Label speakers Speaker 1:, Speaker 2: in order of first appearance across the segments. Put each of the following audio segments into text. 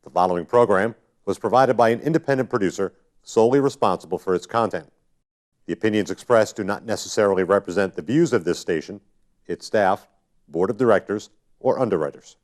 Speaker 1: The following program was provided by an independent producer solely responsible for its content. The opinions expressed do not necessarily represent the views of this station, its staff, board of directors, or underwriters.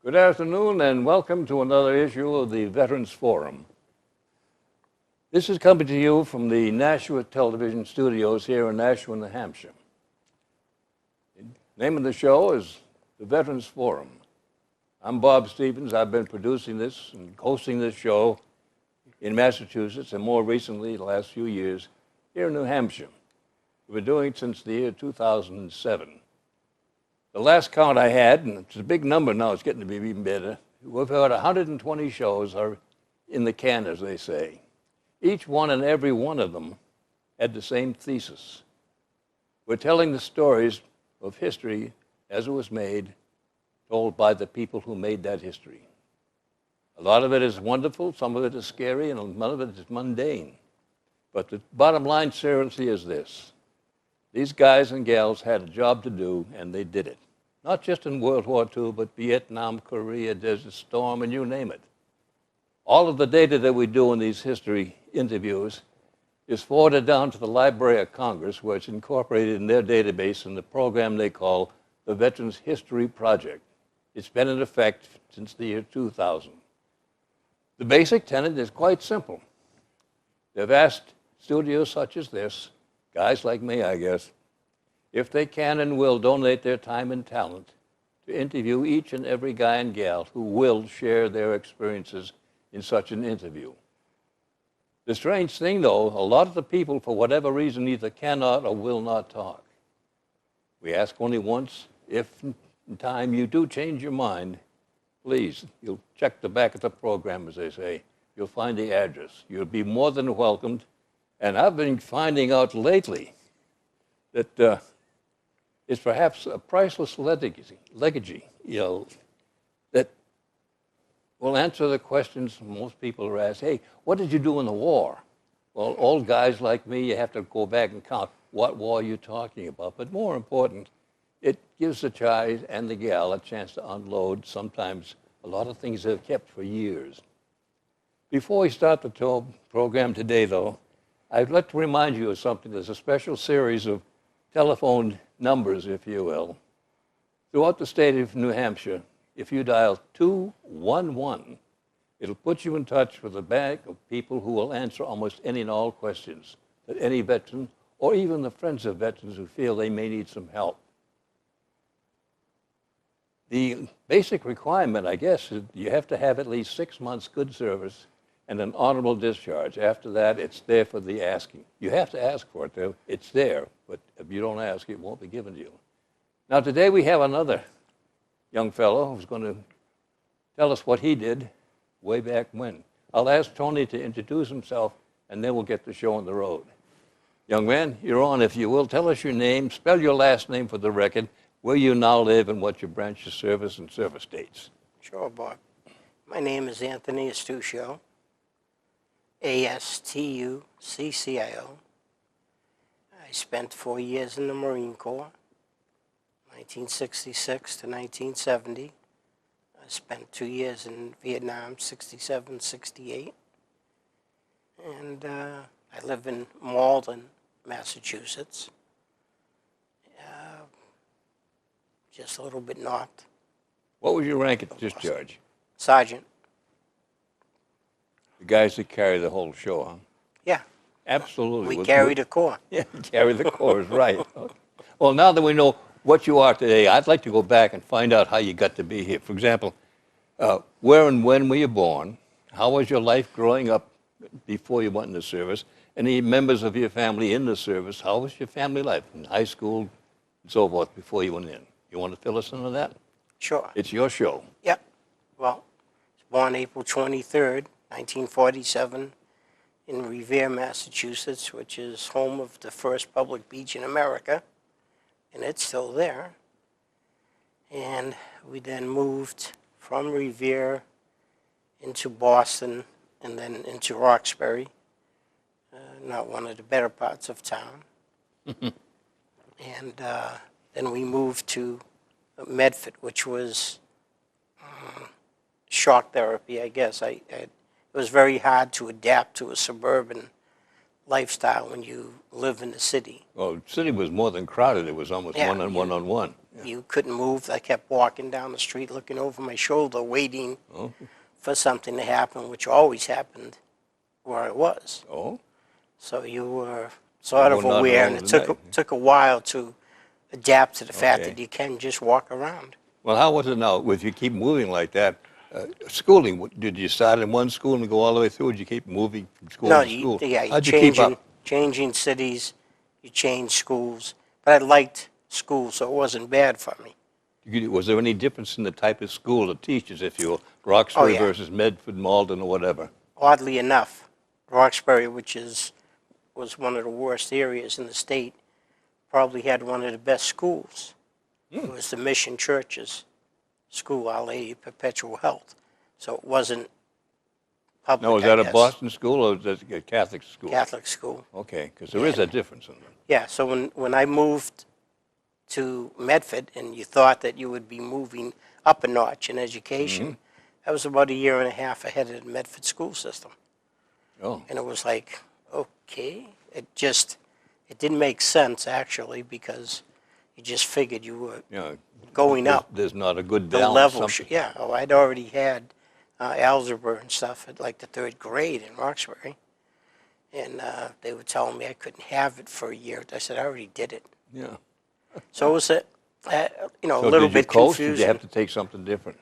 Speaker 2: Good afternoon and welcome to another issue of the Veterans Forum. This is coming to you from the Nashua Television Studios here in Nashua, New Hampshire. The name of the show is the Veterans Forum. I'm Bob Stevens. I've been producing this and hosting this show in Massachusetts and more recently, the last few years, here in New Hampshire. We've been doing it since the year 2007. The last count I had, and it's a big number now, it's getting to be even better, we've had 120 shows are in the can, as they say. Each one and every one of them had the same thesis. We're telling the stories of history as it was made, told by the people who made that history. A lot of it is wonderful, some of it is scary, and some of it is mundane. But the bottom line seriously is this. These guys and gals had a job to do, and they did it. Not just in World War II, but Vietnam, Korea, Desert Storm, and you name it. All of the data that we do in these history interviews is forwarded down to the Library of Congress, where it's incorporated in their database in the program they call the Veterans History Project. It's been in effect since the year 2000. The basic tenet is quite simple. They've asked studios such as this, guys like me, I guess, if they can and will donate their time and talent to interview each and every guy and gal who will share their experiences in such an interview. The strange thing, though, a lot of the people, for whatever reason, either cannot or will not talk. We ask only once. If in time you do change your mind, please, you'll check the back of the program, as they say. You'll find the address. You'll be more than welcomed. And I've been finding out lately that it's perhaps a priceless legacy, that will answer the questions most people are asked. Hey, what did you do in the war? Well, old guys like me, you have to go back and count what war you're talking about. But more important, it gives the guy and the gal a chance to unload sometimes a lot of things they've kept for years. Before we start the program today, though, I'd like to remind you of something. There's a special series of telephone numbers, if you will, throughout the state of New Hampshire. If you dial 211, it'll put you in touch with a bank of people who will answer almost any and all questions that any veteran, or even the friends of veterans who feel they may need some help. The basic requirement, I guess, is you have to have at least 6 months good service and an honorable discharge. After that, it's there for the asking. You have to ask for it, though. It's there, but if you don't ask, it won't be given to you. Now, today we have another young fellow who's going to tell us what he did way back when. I'll ask Tony to introduce himself, and then we'll get the show on the road. Young man, you're on, if you will. Tell us your name, spell your last name for the record, where you now live, and what your branch of service and service dates.
Speaker 3: Sure, Bob. My name is Anthony Astuccio. Astuccio. I spent 4 years in the Marine Corps, 1966 to 1970. I spent 2 years in Vietnam, 67, 68. And I live in Malden, Massachusetts, just a little bit north.
Speaker 2: What was your rank at discharge?
Speaker 3: Sergeant.
Speaker 2: The guys that carry the whole show, huh?
Speaker 3: Yeah.
Speaker 2: Absolutely.
Speaker 3: We carry the Corps.
Speaker 2: Yeah, carry the Corps, right. Well, now that we know what you are today, I'd like to go back and find out how you got to be here. For example, where and when were you born? How was your life growing up before you went into service? Any members of your family in the service? How was your family life in high school and so forth before you went in? You want to fill us in on that?
Speaker 3: Sure.
Speaker 2: It's your show.
Speaker 3: Yep. Well, I was born April 23rd, 1947, in Revere, Massachusetts, which is home of the first public beach in America. and it's still there. And we then moved from Revere into Boston and then into Roxbury, not one of the better parts of town. And then we moved to Medford, which was shock therapy, I guess. It was very hard to adapt to a suburban lifestyle when you live in the city.
Speaker 2: Well, the city was more than crowded. It was almost
Speaker 3: Yeah,
Speaker 2: one-on-one.
Speaker 3: You couldn't move. I kept walking down the street, looking over my shoulder, waiting
Speaker 2: Oh,
Speaker 3: for something to happen, which always happened where I was.
Speaker 2: oh,
Speaker 3: So you were sort of
Speaker 2: Well, not
Speaker 3: aware,
Speaker 2: along
Speaker 3: and it
Speaker 2: the
Speaker 3: took
Speaker 2: night.
Speaker 3: took a while to adapt to the fact
Speaker 2: Okay.
Speaker 3: that you can just walk around.
Speaker 2: well, how was it now? If you keep moving like that, schooling, did you start in one school and go all the way through? Or did you keep moving from school
Speaker 3: No,
Speaker 2: to school?
Speaker 3: you
Speaker 2: How'd you keep up?
Speaker 3: changing cities, you change schools, but I liked school, so it wasn't bad for me.
Speaker 2: Was there any difference in the type of school, the teachers, if you were Roxbury
Speaker 3: yeah.
Speaker 2: versus Medford, Malden, or whatever?
Speaker 3: Oddly enough, Roxbury, which was one of the worst areas in the state, probably had one of the best schools. It was the Mission Church's school, Our Lady of Perpetual Health. So it wasn't public,
Speaker 2: Now, was
Speaker 3: I
Speaker 2: that a
Speaker 3: guess.
Speaker 2: Boston school or was that a Catholic school?
Speaker 3: Catholic school.
Speaker 2: Okay, because there is a difference in them.
Speaker 3: Yeah, so when I moved to Medford, and you thought that you would be moving up a notch in education, I was about a year and a half ahead of the Medford school system.
Speaker 2: Oh,
Speaker 3: And it was like, okay, it didn't make sense, actually, because you just figured you were
Speaker 2: yeah.
Speaker 3: going up.
Speaker 2: There's not a good
Speaker 3: The
Speaker 2: balance.
Speaker 3: level,
Speaker 2: something-
Speaker 3: yeah. Oh, I'd already had algebra and stuff at like the third grade in Roxbury. And they were telling me I couldn't have it for a year. I said, I already did it.
Speaker 2: Yeah.
Speaker 3: So it was a
Speaker 2: So
Speaker 3: little
Speaker 2: did you
Speaker 3: bit
Speaker 2: coast?
Speaker 3: confusing.
Speaker 2: Did you have to take something different?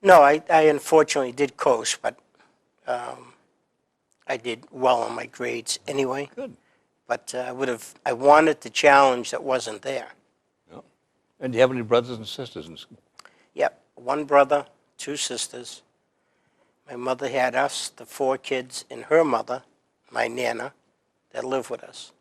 Speaker 3: No, I unfortunately did coast, but I did well on my grades anyway.
Speaker 2: Good.
Speaker 3: But I wanted the challenge that wasn't there.
Speaker 2: Yeah. And do you have any brothers and sisters in school?
Speaker 3: Yep, one brother, two sisters. My mother had us, the four kids, and her mother, my Nana, that lived with us.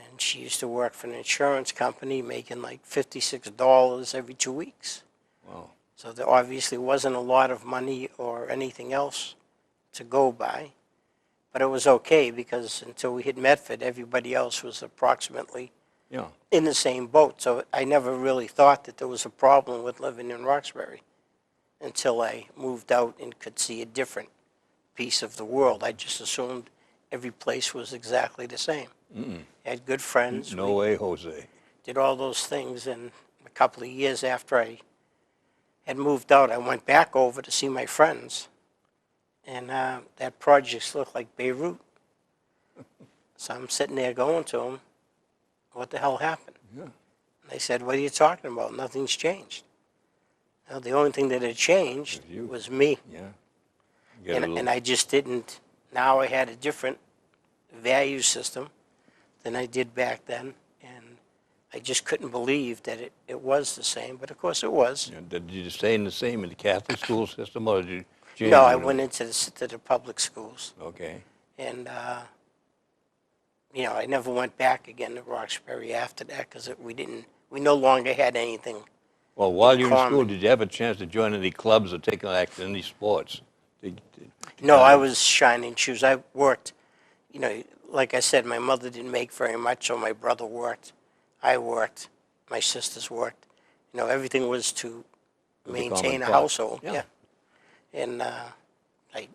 Speaker 3: And she used to work for an insurance company making like $56 every 2 weeks.
Speaker 2: Wow.
Speaker 3: So there obviously wasn't a lot of money or anything else to go by. But it was okay because until we hit Medford, everybody else was approximately
Speaker 2: Yeah.
Speaker 3: in the same boat. So I never really thought that there was a problem with living in Roxbury until I moved out and could see a different piece of the world. I just assumed every place was exactly the same. Had good friends.
Speaker 2: No way, Jose.
Speaker 3: Did all those things, and a couple of years after I had moved out, I went back over to see my friends, and that project looked like Beirut. So I'm sitting there going to them, what the hell happened?
Speaker 2: Yeah.
Speaker 3: And they said, what are you talking about? Nothing's changed. Now, the only thing that had changed
Speaker 2: Was you.
Speaker 3: was me,
Speaker 2: Yeah. You get a little-
Speaker 3: and I just didn't. Now I had a different value system than I did back then, and I just couldn't believe that it was the same, but of course it was.
Speaker 2: Yeah, did you stay in the same in the Catholic school system, or did you change?
Speaker 3: No, I
Speaker 2: it?
Speaker 3: went into the public schools,
Speaker 2: Okay.
Speaker 3: and I never went back again to Roxbury after that because we no longer had anything.
Speaker 2: Well, while you're in school,
Speaker 3: common.
Speaker 2: did you have a chance to join any clubs or take any sports?
Speaker 3: No, I was shining shoes. I worked, like I said, my mother didn't make very much, so my brother worked, I worked, my sisters worked. Everything was to
Speaker 2: Was a
Speaker 3: maintain
Speaker 2: common
Speaker 3: a
Speaker 2: pot.
Speaker 3: household.
Speaker 2: Yeah.
Speaker 3: And I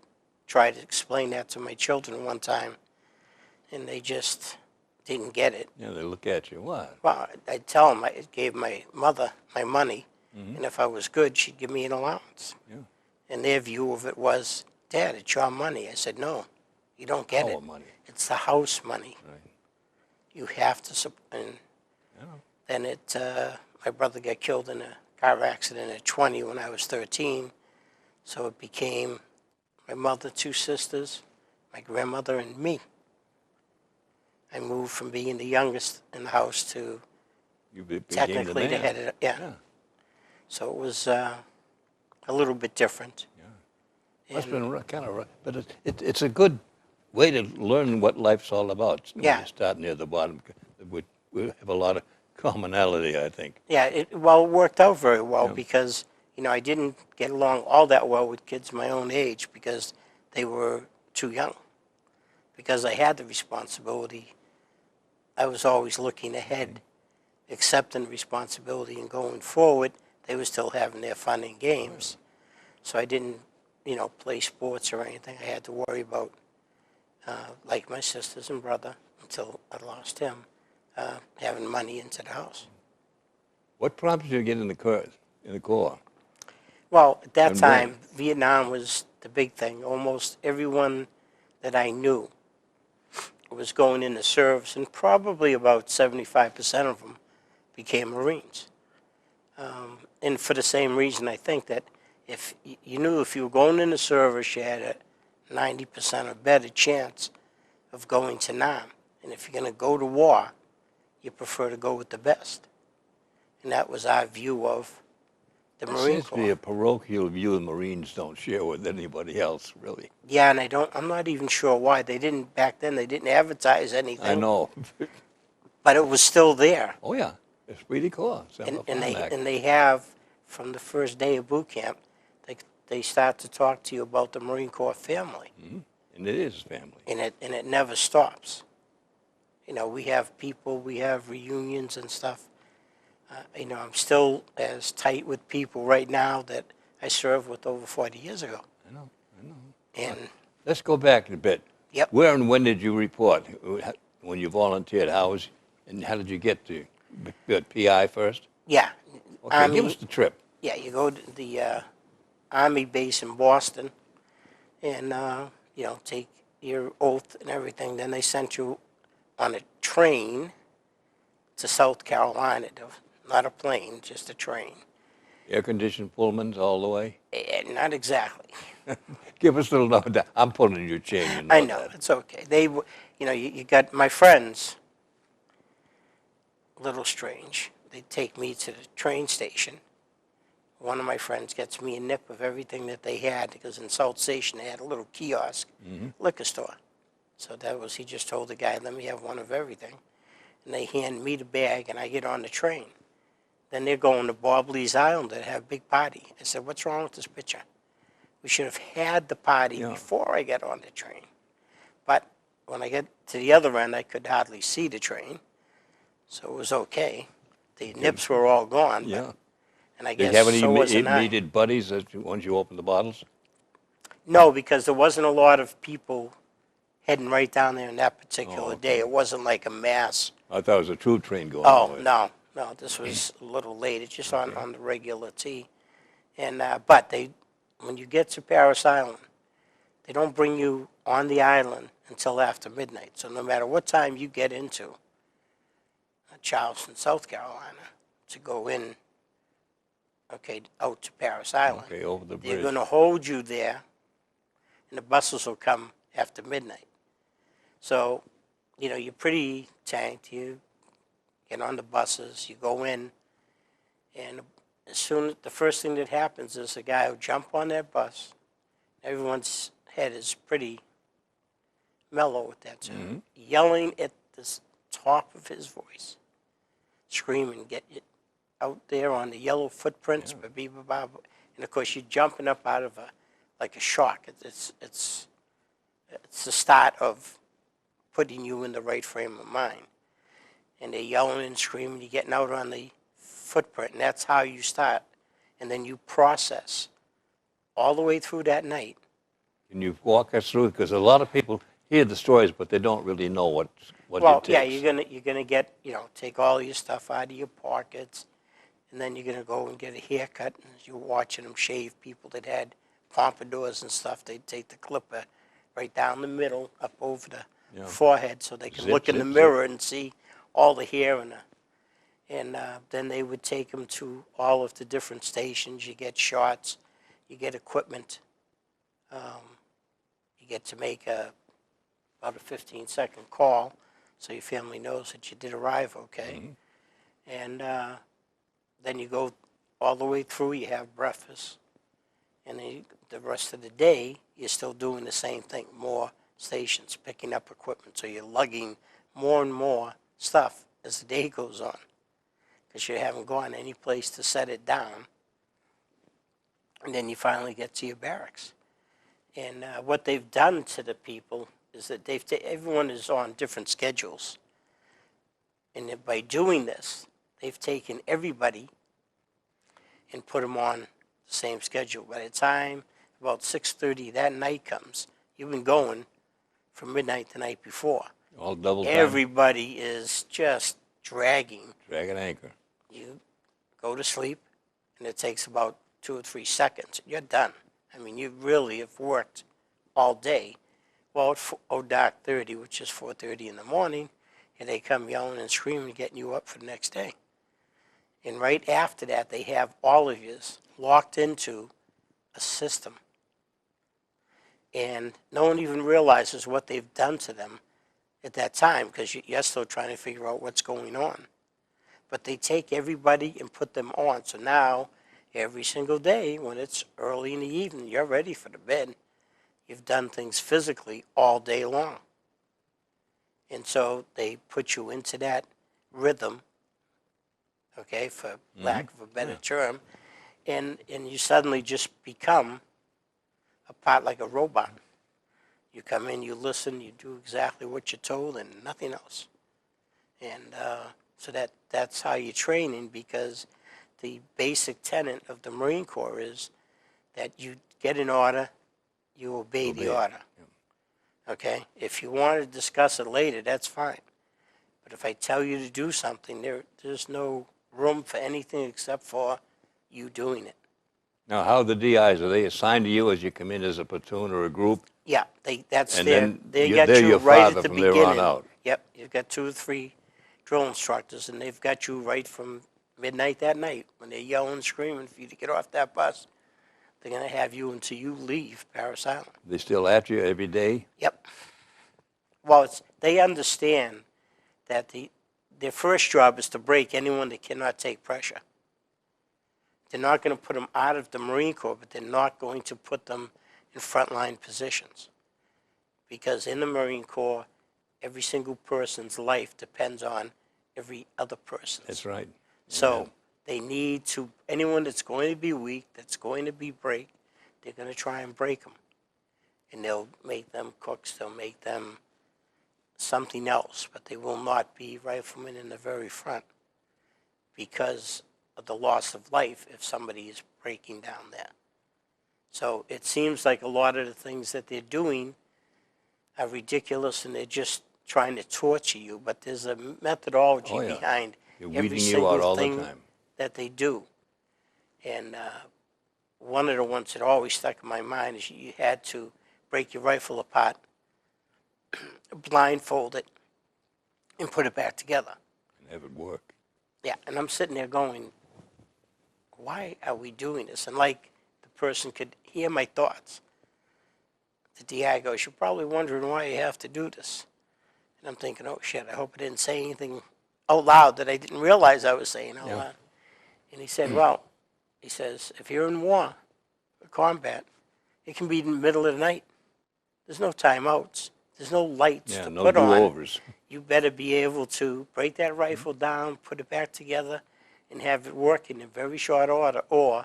Speaker 3: tried to explain that to my children one time, and they just didn't get it.
Speaker 2: Yeah, they look at you. What?
Speaker 3: Well, I'd tell them I gave my mother my money, and if I was good, she'd give me an allowance.
Speaker 2: Yeah.
Speaker 3: And their view of it was, Dad, it's your money. I said, no, you don't get
Speaker 2: Our
Speaker 3: it.
Speaker 2: money.
Speaker 3: It's the house money.
Speaker 2: Right.
Speaker 3: You have to, and
Speaker 2: Yeah.
Speaker 3: then my brother got killed in a car accident at 20 when I was 13. So it became my mother, two sisters, my grandmother, and me. I moved from being the youngest in the house to
Speaker 2: You became
Speaker 3: technically the
Speaker 2: man.
Speaker 3: head of the, yeah.
Speaker 2: Yeah.
Speaker 3: So it was a little bit different.
Speaker 2: Must have
Speaker 3: And-
Speaker 2: been kind of rough, but it's a good way to learn what life's all about. When
Speaker 3: Yeah.
Speaker 2: you start near the bottom. We have a lot of commonality, I think.
Speaker 3: Yeah, it worked out very well
Speaker 2: Yeah.
Speaker 3: because, I didn't get along all that well with kids my own age because they were too young. Because I had the responsibility, I was always looking ahead, accepting responsibility and going forward. They were still having their fun and games. So I didn't, play sports or anything I had to worry about, like my sisters and brother, until I lost him, having money into the house.
Speaker 2: What prompted you to get in the Corps?
Speaker 3: Well, at that
Speaker 2: And
Speaker 3: time,
Speaker 2: when?
Speaker 3: Vietnam was the big thing. Almost everyone that I knew was going into service, and probably about 75% of them became Marines. And for the same reason, I think that if you knew if you were going into service, you had a 90% or better chance of going to Nam. And if you're going to go to war, you prefer to go with the best. And that was our view of the
Speaker 2: That
Speaker 3: Marine
Speaker 2: seems to be a
Speaker 3: Corps.
Speaker 2: parochial view the Marines don't share with anybody else, really.
Speaker 3: Yeah, and I'm not even sure why. Back then, they didn't advertise anything.
Speaker 2: I know.
Speaker 3: But it was still there.
Speaker 2: Oh, yeah. Esprit de Corps.
Speaker 3: And they have, from the first day of boot camp, they start to talk to you about the Marine Corps family.
Speaker 2: Mm-hmm. And it is family.
Speaker 3: And it never stops. We have people, we have reunions and stuff. I'm still as tight with people right now that I served with over 40 years ago.
Speaker 2: I know.
Speaker 3: And
Speaker 2: Let's go back a bit.
Speaker 3: Yep.
Speaker 2: Where and when did you report? When you volunteered, and how did you get to PI first?
Speaker 3: yeah,
Speaker 2: Okay, give us the trip.
Speaker 3: yeah, you go to the Army base in Boston, and take your oath and everything. Then they sent you on a train to South Carolina, not a plane, just a train.
Speaker 2: Air-conditioned Pullmans all the way?
Speaker 3: Not exactly.
Speaker 2: Give us a little note. I'm pulling your chain, you know
Speaker 3: I know,
Speaker 2: that.
Speaker 3: it's okay. You got my friends, a little strange. They take me to the train station. One of my friends gets me a nip of everything that they had, because in South Station they had a little kiosk, liquor store. So he just told the guy, let me have one of everything. And they hand me the bag, and I get on the train. Then they're going to Bob Lee's Island to have a big party. I said, what's wrong with this picture? We should have had the party before I got on the train. But when I get to the other end, I could hardly see the train, so it was okay. The nips were all gone.
Speaker 2: Yeah.
Speaker 3: And I
Speaker 2: Did
Speaker 3: guess
Speaker 2: you have any
Speaker 3: so wasn't I.
Speaker 2: immediate buddies once you opened the bottles?
Speaker 3: No, because there wasn't a lot of people heading right down there on that particular day. It wasn't like a mass.
Speaker 2: I thought it was a troop train going
Speaker 3: Oh,
Speaker 2: on.
Speaker 3: no, this was a little later, just on the regular T. And but when you get to Paris Island, they don't bring you on the island until after midnight. So no matter what time you get into Charleston, South Carolina, to go in, out to Paris Island,
Speaker 2: Okay, over the bridge.
Speaker 3: they're going to hold you there, and the buses will come after midnight. So, you're pretty tanked. You get on the buses, you go in, and the first thing that happens is the guy will jump on that bus. Everyone's head is pretty mellow with that, so yelling at the top of his voice, screaming, get it out there on the yellow footprints, and of course you're jumping up out of like a shock. It's the start of putting you in the right frame of mind. And they're yelling and screaming, you're getting out on the footprint, and that's how you start. And then you process all the way through that night.
Speaker 2: Can you walk us through? Because a lot of people hear the stories, but they don't really know what
Speaker 3: Well,
Speaker 2: it
Speaker 3: yeah,
Speaker 2: takes.
Speaker 3: you're gonna get, take all your stuff out of your pockets, and then you're gonna go and get a haircut. And as you're watching them shave people that had pompadours and stuff, they'd take the clipper right down the middle, up over the forehead, so they can look in the mirror and see all the hair and then they would take them to all of the different stations. You get shots, you get equipment, you get to make about a 15-second call, so your family knows that you did arrive okay. And then you go all the way through, you have breakfast, and then the rest of the day, you're still doing the same thing, more stations, picking up equipment, so you're lugging more and more stuff as the day goes on. because you haven't gone any place to set it down. And then you finally get to your barracks. And what they've done to the people is that everyone is on different schedules. And by doing this, they've taken everybody and put them on the same schedule. By the time about 6:30 that night comes, you've been going from midnight the night before.
Speaker 2: All double time.
Speaker 3: Everybody is just dragging.
Speaker 2: Dragging anchor.
Speaker 3: You go to sleep, and it takes about 2 or 3 seconds. You're done. I mean, you really have worked all day. Well, at dark 30, which is 4:30 in the morning, and they come yelling and screaming, getting you up for the next day. And right after that, they have all of you locked into a system. And no one even realizes what they've done to them at that time, because you're still trying to figure out what's going on. But they take everybody and put them on. So now, every single day, when it's early in the evening, you're ready for the bed. You've done things physically all day long. And so they put you into that rhythm, okay, for lack of a better term, and you suddenly just become a part like a robot. You come in, you listen, you do exactly what you're told and nothing else. And so that's how you're training, because the basic tenet of the Marine Corps is that you get an order, you obey the order. Okay? If you want to discuss it later, that's fine. But if I tell you to do something, there's no room for anything except for you doing it.
Speaker 2: Now, how are the DIs? Are they assigned to you as you come in as a platoon or a group?
Speaker 3: Yeah, they got
Speaker 2: then
Speaker 3: you
Speaker 2: your
Speaker 3: right
Speaker 2: father
Speaker 3: at the
Speaker 2: from there
Speaker 3: beginning.
Speaker 2: on out.
Speaker 3: Yep, you've got 2 or 3 drill instructors, and they've got you right from midnight that night when they're yelling and screaming for you to get off that bus. They're going to have you until you leave Parris Island.
Speaker 2: They still after you every day?
Speaker 3: Yep. Well, they understand that their first job is to break anyone that cannot take pressure. They're not going to put them out of the Marine Corps, but they're not going to put them in frontline positions. Because in the Marine Corps, every single person's life depends on every other person's.
Speaker 2: That's right.
Speaker 3: So they need to, anyone that's going to be weak, that's going to be break, they're going to try and break them. And they'll make them cooks, they'll make them something else, but they will not be riflemen in the very front because of the loss of life if somebody is breaking down there. So it seems like a lot of the things that they're doing are ridiculous, and they're just trying to torture you, but there's a methodology behind
Speaker 2: They're
Speaker 3: every
Speaker 2: weeding you out
Speaker 3: single
Speaker 2: all the
Speaker 3: thing
Speaker 2: time.
Speaker 3: that they do. And one of the ones that always stuck in my mind is you had to break your rifle apart, blindfold it, and put it back together.
Speaker 2: And have it work.
Speaker 3: Yeah, and I'm sitting there going, why are we doing this? And like the person could hear my thoughts. The DI goes, you're probably wondering why you have to do this. And I'm thinking, oh shit, I hope I didn't say anything out loud that I didn't realize I was saying out loud. And he said, well, he says, if you're in war or combat, it can be in the middle of the night. There's no timeouts. There's no lights to
Speaker 2: no
Speaker 3: put on.
Speaker 2: do-overs.
Speaker 3: You better be able to break that rifle down, put it back together, and have it work in a very short order, or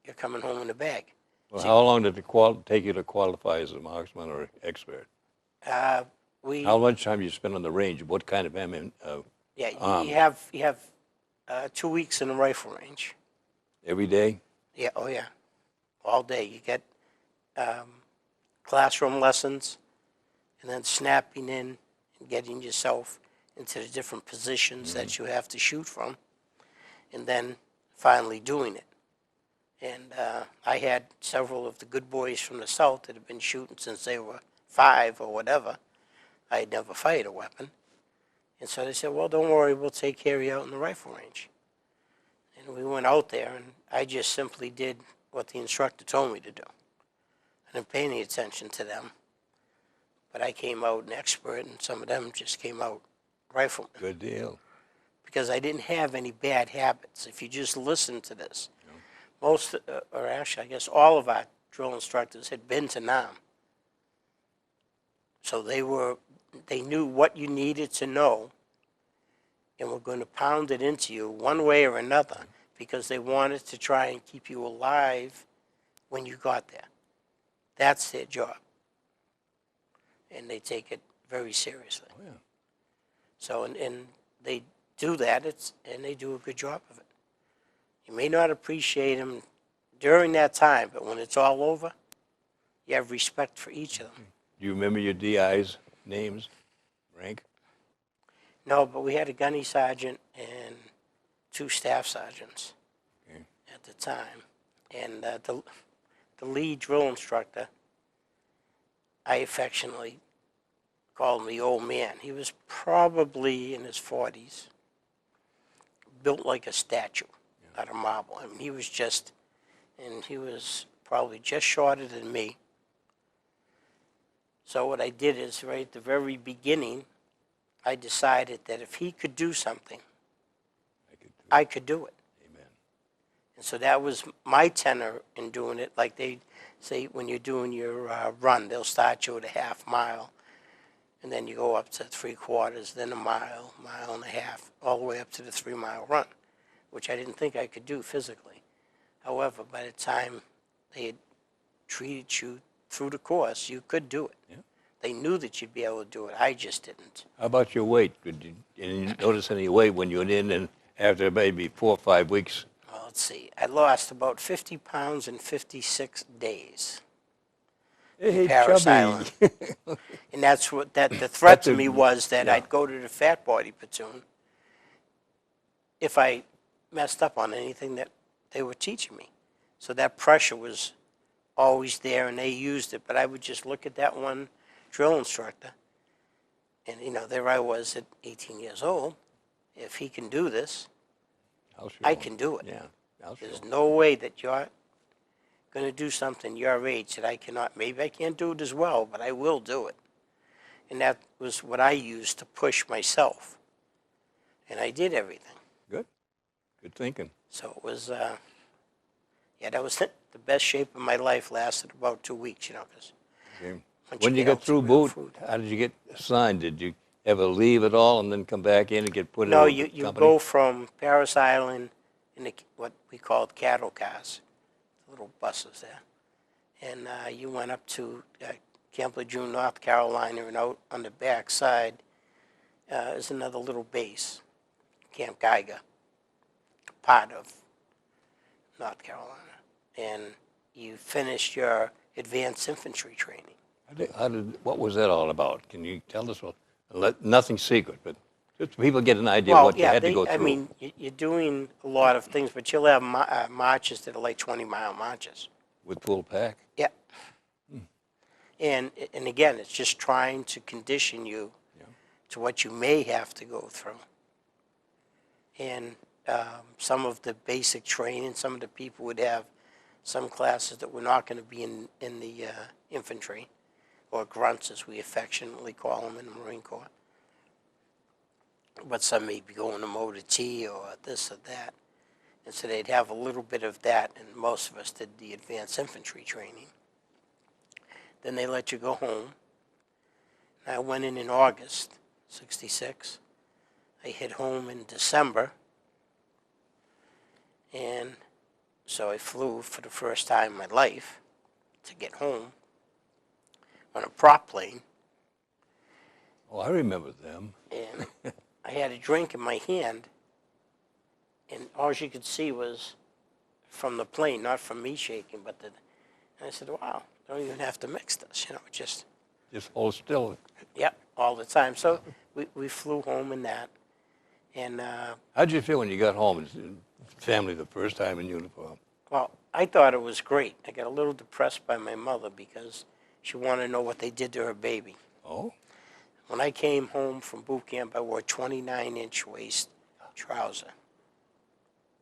Speaker 3: you're coming home in a bag.
Speaker 2: Well, how long did it take you to qualify as a marksman or expert? How much time you spend on the range? What kind of ammo?
Speaker 3: You have 2 weeks in the rifle range.
Speaker 2: Every day?
Speaker 3: Yeah, oh yeah, all day. You get classroom lessons, and then snapping in and getting yourself into the different positions that you have to shoot from, and then finally doing it. And I had several of the good boys from the South that had been shooting since they were 5 or whatever. I had never fired a weapon. And so they said, well, don't worry, we'll take care of you out in the rifle range. And we went out there, and I just simply did what the instructor told me to do. I didn't pay any attention to them. But I came out an expert, and some of them just came out riflemen.
Speaker 2: Good deal.
Speaker 3: Because I didn't have any bad habits. If you just listen to this, most, or actually, I guess all of our drill instructors had been to Nam. So they knew what you needed to know and were going to pound it into you one way or another because they wanted to try and keep you alive when you got there. That's their job. And they take it very seriously.
Speaker 2: Oh, yeah.
Speaker 3: So, and they do that, and they do a good job of it. You may not appreciate them during that time, but when it's all over, you have respect for each of them.
Speaker 2: Do you remember your DI's names, rank?
Speaker 3: No, but we had a gunny sergeant and 2 staff sergeants at the time. And the lead drill instructor, I affectionately called him the old man. He was probably in his 40s, built like a statue out of marble. I mean, he was probably just shorter than me. So what I did is, right at the very beginning, I decided that if he could do something, I could do it.
Speaker 2: Amen.
Speaker 3: And so that was my tenor in doing it. Like they say when you're doing your run, they'll start you at a half mile, and then you go up to 3/4, then a mile, mile and a half, all the way up to the 3-mile run, which I didn't think I could do physically. However, by the time they had treated you through the course, you could do it.
Speaker 2: Yeah.
Speaker 3: They knew that you'd be able to do it. I just didn't.
Speaker 2: How about your weight? Did you notice any weight when you went in and after maybe 4 or 5 weeks?
Speaker 3: Well, let's see. I lost about 50 pounds in 56 days.
Speaker 2: Hey,
Speaker 3: Paris
Speaker 2: chubby.
Speaker 3: Island. And that's what the threat to me was that
Speaker 2: yeah.
Speaker 3: I'd go to the fat body platoon if I messed up on anything that they were teaching me. So that pressure was always there, and they used it. But I would just look at that one drill instructor, and there I was at 18 years old. If he can do this, I can do it.
Speaker 2: Yeah, I'll show.
Speaker 3: There's no way that you're going to do something your age that I cannot. Maybe I can't do it as well, but I will do it. And that was what I used to push myself. And I did everything.
Speaker 2: Good. Good thinking.
Speaker 3: So it was, that was it. The best shape of my life lasted about 2 weeks, because
Speaker 2: Okay.
Speaker 3: once
Speaker 2: When you
Speaker 3: get
Speaker 2: got
Speaker 3: out to
Speaker 2: through
Speaker 3: real
Speaker 2: boot,
Speaker 3: food.
Speaker 2: how did you get assigned? Did you ever leave at all and then come back in and get put
Speaker 3: No,
Speaker 2: in
Speaker 3: you
Speaker 2: company?
Speaker 3: go from Paris Island in what we called cattle cars, little buses there. And you went up to Camp Lejeune, North Carolina, and out on the back side is another little base, Camp Geiger, part of North Carolina. And you finished your advanced infantry training.
Speaker 2: What was that all about? Can you tell us? Nothing secret, but just so people get an idea
Speaker 3: Well,
Speaker 2: what you
Speaker 3: yeah,
Speaker 2: had to go through.
Speaker 3: I mean, you're doing a lot of things, but you'll have marches that are like 20-mile marches.
Speaker 2: With full pack?
Speaker 3: Yeah. And again, it's just trying to condition you to what you may have to go through. And some of the basic training, some of the people would have some classes that were not going to be in the infantry, or grunts as we affectionately call them in the Marine Corps. But some may be going to motor T or this or that. And so they'd have a little bit of that, and most of us did the advanced infantry training. Then they let you go home. And I went in August, 66. I hit home in December. And so I flew for the first time in my life to get home on a prop plane.
Speaker 2: Oh, I remember them.
Speaker 3: And I had a drink in my hand, and all you could see was from the plane, not from me shaking, but and I said, wow, don't even have to mix this, just
Speaker 2: hold still.
Speaker 3: Yep, all the time. So we flew home in that. And
Speaker 2: How did you feel when you got home? Family the first time in uniform?
Speaker 3: well, I thought it was great. I got a little depressed by my mother because she wanted to know what they did to her baby.
Speaker 2: Oh?
Speaker 3: When I came home from boot camp, I wore a 29-inch waist trouser.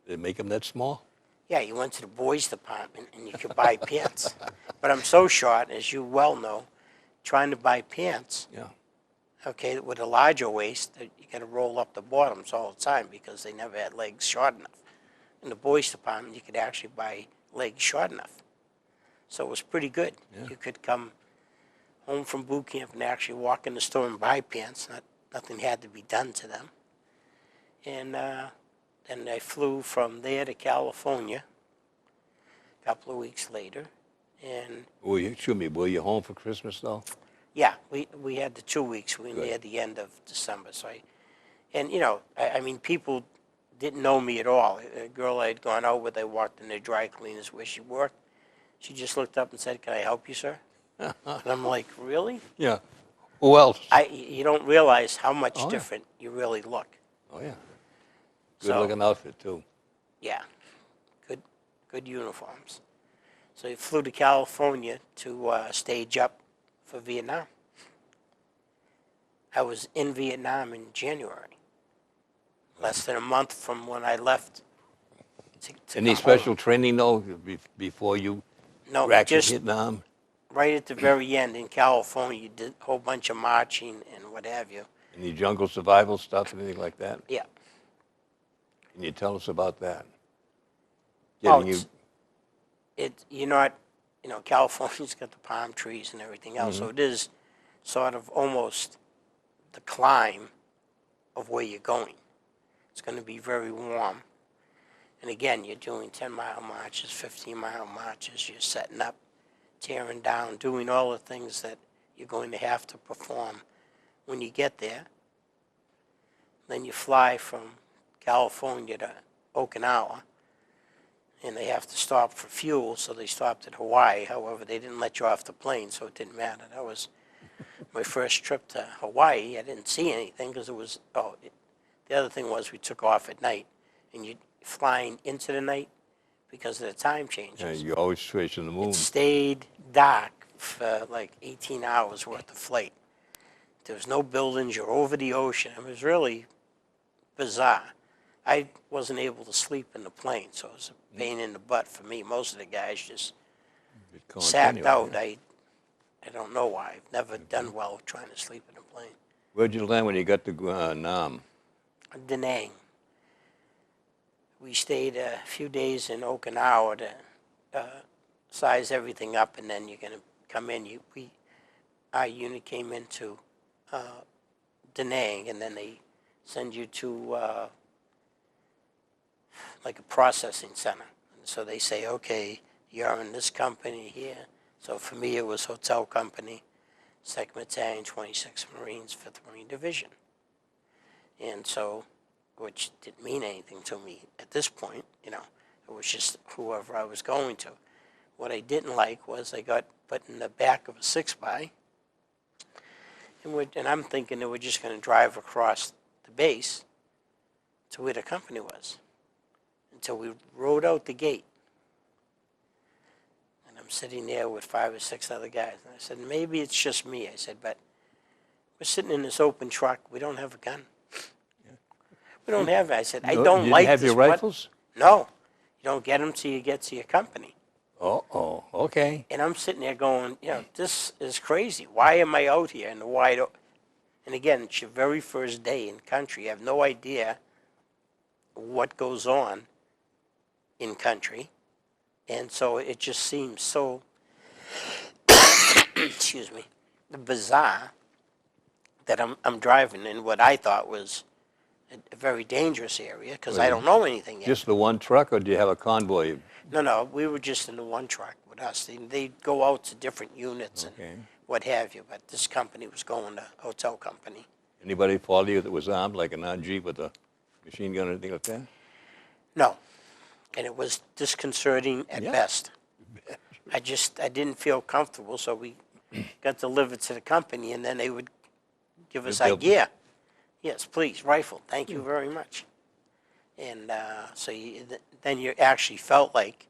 Speaker 2: Did it make them that small?
Speaker 3: Yeah, you went to the boys department and you could buy pants. But I'm so short, as you well know, trying to buy pants,
Speaker 2: Yeah.
Speaker 3: okay, with a larger waist, you got to roll up the bottoms all the time because they never had legs short enough. In the boys department, you could actually buy legs short enough. So it was pretty good.
Speaker 2: Yeah.
Speaker 3: You could come home from boot camp and actually walk in the store and buy pants. Nothing had to be done to them. And then I flew from there to California a couple of weeks later. And
Speaker 2: were you home for Christmas though?
Speaker 3: yeah, we had the 2 weeks. We were
Speaker 2: Good.
Speaker 3: near the end of December. So and you know, I mean, people didn't know me at all. A girl I had gone out with, I walked in the dry cleaners where she worked. She just looked up and said, "Can I help you, sir?" And I'm like, "Really?"
Speaker 2: Yeah. Who else?
Speaker 3: You don't realize how much
Speaker 2: Oh, yeah.
Speaker 3: different you really look.
Speaker 2: Oh yeah. Good
Speaker 3: So,
Speaker 2: looking outfit too.
Speaker 3: yeah, good uniforms. So he flew to California to stage up for Vietnam. I was in Vietnam in January, less than a month from when I left to
Speaker 2: Any
Speaker 3: come
Speaker 2: special
Speaker 3: home.
Speaker 2: training though before you
Speaker 3: No,
Speaker 2: racked
Speaker 3: just
Speaker 2: Vietnam?
Speaker 3: right at the very end in California, you did a whole bunch of marching and what have you.
Speaker 2: Any jungle survival stuff, anything like that?
Speaker 3: Yeah.
Speaker 2: Can you tell us about that?
Speaker 3: Well,
Speaker 2: Getting
Speaker 3: you're not, California's got the palm trees and everything else, so it is sort of almost the climb of where you're going. It's going to be very warm. And again, you're doing 10-mile marches, 15-mile marches, you're setting up, tearing down, doing all the things that you're going to have to perform when you get there. Then you fly from California to Okinawa, and they have to stop for fuel, so they stopped at Hawaii. However, they didn't let you off the plane, so it didn't matter. That was my first trip to Hawaii. I didn't see anything because it was, the other thing was we took off at night, and you're flying into the night because of the time changes.
Speaker 2: you're always chasing the moon.
Speaker 3: It stayed dark for like 18 hours worth of flight. There was no buildings. You're over the ocean. It was really bizarre. I wasn't able to sleep in the plane, so it was a pain in the butt for me. Most of the guys just sacked out. I don't know why. I've never done well trying to sleep in a plane.
Speaker 2: Where'd you land when you got to Nam?
Speaker 3: Da Nang. We stayed a few days in Okinawa to size everything up, and then you're going to come in. Our unit came into Da Nang, and then they send you to like a processing center. And so they say, okay, you're in this company here. So for me, it was hotel company, 2nd Battalion, 26th Marines, 5th Marine Division. And so, which didn't mean anything to me at this point, it was just whoever I was going to. What I didn't like was I got put in the back of a 6x, and I'm thinking they were just going to drive across the base to where the company was, until we rode out the gate. And I'm sitting there with 5 or 6 other guys, and I said, maybe it's just me. I said, but we're sitting in this open truck. We don't have a gun. We don't have it. I said, I don't like this.
Speaker 2: You didn't have your rifles?
Speaker 3: No. You don't get them till you get to your company.
Speaker 2: Oh, okay.
Speaker 3: And I'm sitting there going, this is crazy. Why am I out here in the wide open? And again, it's your very first day in country. You have no idea what goes on in country. And so it just seems so, excuse me, bizarre that I'm driving in what I thought was a very dangerous area because I don't know anything yet.
Speaker 2: Just the one truck, or do you have a convoy?
Speaker 3: No, we were just in the one truck with us. They'd go out to different units and what have you, but this company was going to hotel company.
Speaker 2: Anybody follow you that was armed, like an RG with a machine gun or anything like that?
Speaker 3: No, and it was disconcerting at best. I didn't feel comfortable, so we got delivered to the company, and then they would give us our gear. Yes, please, rifle. Thank you very much. And so then you actually felt like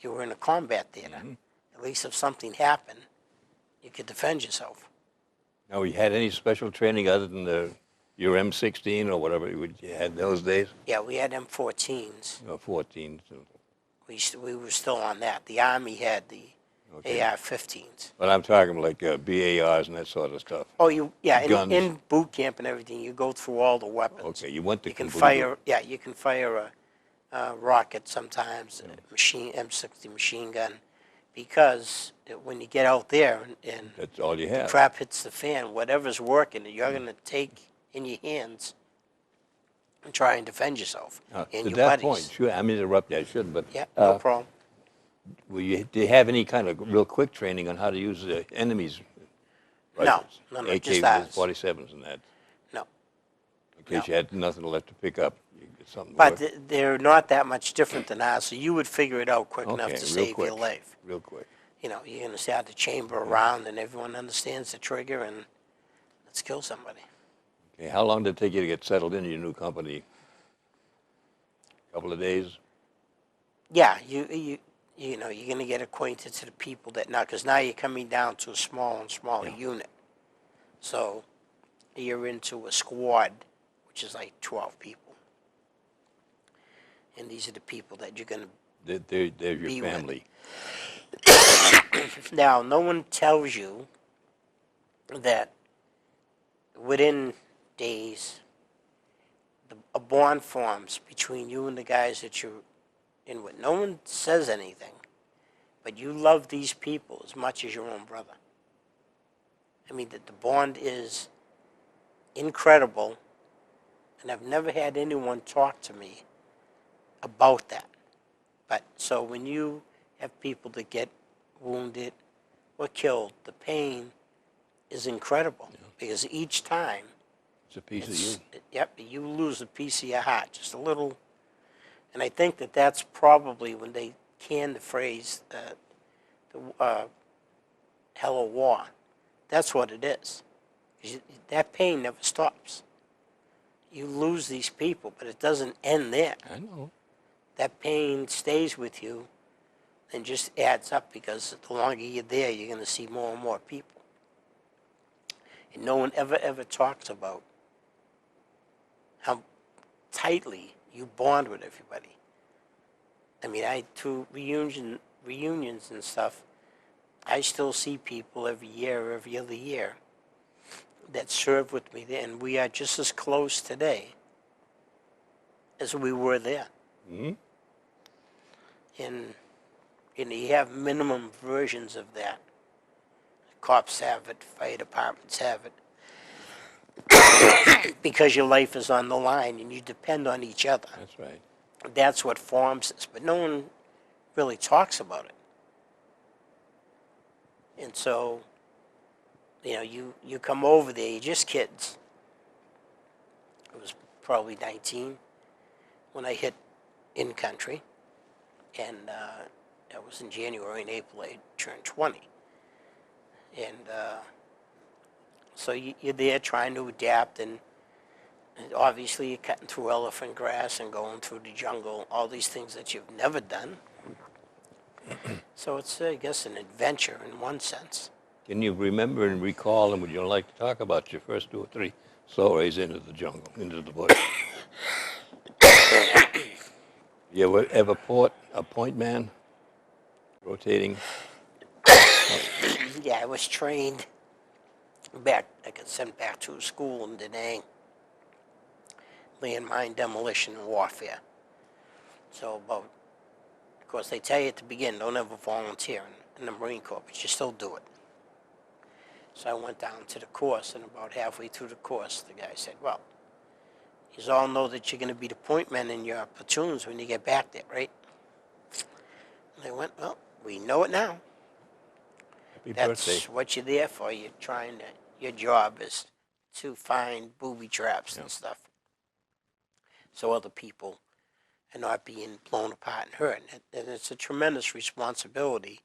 Speaker 3: you were in a combat theater. At least if something happened, you could defend yourself.
Speaker 2: Now, you had any special training other than your M16 or whatever you had those days?
Speaker 3: Yeah, we had M14s.
Speaker 2: Or 14. So.
Speaker 3: We were still on that. The Army had the AR-15s.
Speaker 2: But I'm talking like BARs and that sort of stuff.
Speaker 3: Oh,
Speaker 2: Guns.
Speaker 3: in boot camp and everything, you go through all the weapons.
Speaker 2: Okay, you went to
Speaker 3: You can fire a rocket sometimes, a M60 machine gun, because when you get out there and
Speaker 2: that's all you have.
Speaker 3: crap hits the fan, whatever's working, you're going to take in your hands and try and defend yourself and
Speaker 2: To
Speaker 3: your
Speaker 2: that
Speaker 3: buddies.
Speaker 2: point, sure, I'm interrupting, I shouldn't, but
Speaker 3: Yeah, no problem.
Speaker 2: do you have any kind of real quick training on how to use the enemy's rifles?
Speaker 3: No, just
Speaker 2: AK-47s and that,
Speaker 3: No,
Speaker 2: in case you had nothing left to pick up, you get something to
Speaker 3: but
Speaker 2: work.
Speaker 3: they're not that much different than ours, so you would figure it out quick enough
Speaker 2: Okay,
Speaker 3: to
Speaker 2: real
Speaker 3: save
Speaker 2: quick,
Speaker 3: your life.
Speaker 2: real quick.
Speaker 3: You know, you're going to start the chamber around, and everyone understands the trigger, and let's kill somebody.
Speaker 2: Okay, how long did it take you to get settled into your new company? A couple of days?
Speaker 3: Yeah, you know, you're going to get acquainted to the people that now, because now you're coming down to a smaller and smaller unit. So you're into a squad, which is like 12 people. And these are the people that you're going to
Speaker 2: They're your
Speaker 3: be with.
Speaker 2: family.
Speaker 3: Now, no one tells you that within days, a bond forms between you and the guys that you're in with. No one says anything, but you love these people as much as your own brother. I mean, the bond is incredible, and I've never had anyone talk to me about that. But so when you have people that get wounded or killed, the pain is incredible because each time
Speaker 2: It's a piece of you.
Speaker 3: Yep, you lose a piece of your heart, just a little. And I think that that's probably when they canned the phrase, hell of war. That's what it is. That pain never stops. You lose these people, but it doesn't end there.
Speaker 2: I know.
Speaker 3: That pain stays with you and just adds up because the longer you're there, you're going to see more and more people. And no one ever talks about how tightly you bond with everybody. I mean, to reunions and stuff, I still see people every year or every other year that serve with me there, and we are just as close today as we were there.
Speaker 2: Mm-hmm.
Speaker 3: And you have minimum versions of that. Cops have it, fire departments have it, because your life is on the line and you depend on each other.
Speaker 2: That's right.
Speaker 3: That's what forms this, but no one really talks about it. And so, you know, you come over there, you're just kids. I was probably 19 when I hit in country, and that was in January and April. I turned 20, and so you're there trying to adapt, and obviously you're cutting through elephant grass and going through the jungle, all these things that you've never done. So it's, I guess, an adventure in one sense.
Speaker 2: Can you remember and recall, and would you like to talk about your first 2 or 3 stories into the jungle, into the bush? You ever a point man rotating?
Speaker 3: Yeah, I was trained back, I got sent back to school in Da Nang, landmine demolition and warfare. So of course they tell you at the beginning, don't ever volunteer in the Marine Corps, but you still do it. So I went down to the course, and about halfway through the course, the guy said, well, you all know that you're going to be the point men in your platoons when you get back there, right? And I went, well, we know it now.
Speaker 2: Happy
Speaker 3: That's
Speaker 2: birthday.
Speaker 3: what you're there for. You're trying to, your job is to find booby traps and stuff, so other people are not being blown apart and hurt. And it's a tremendous responsibility.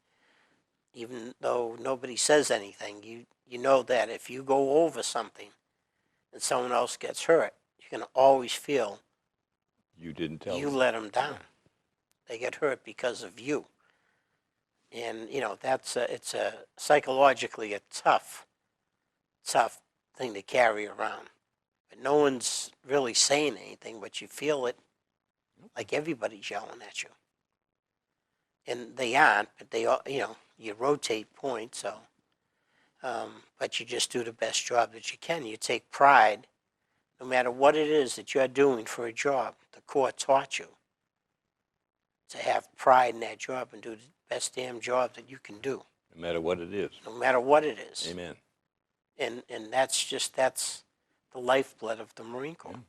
Speaker 3: Even though nobody says anything, you know that if you go over something and someone else gets hurt, you're going to always feel
Speaker 2: You didn't tell
Speaker 3: you
Speaker 2: them.
Speaker 3: let them down. They get hurt because of you. And, you know, it's a psychologically a tough thing to carry around. But no one's really saying anything, but you feel it like everybody's yelling at you. And they aren't, but they are, you know, you rotate points, so, but you just do the best job that you can. You take pride, no matter what it is that you're doing for a job. The Corps taught you to have pride in that job and do the best damn job that you can do.
Speaker 2: No matter what it is.
Speaker 3: No matter what it is.
Speaker 2: Amen.
Speaker 3: And that's the lifeblood of the Marine Corps.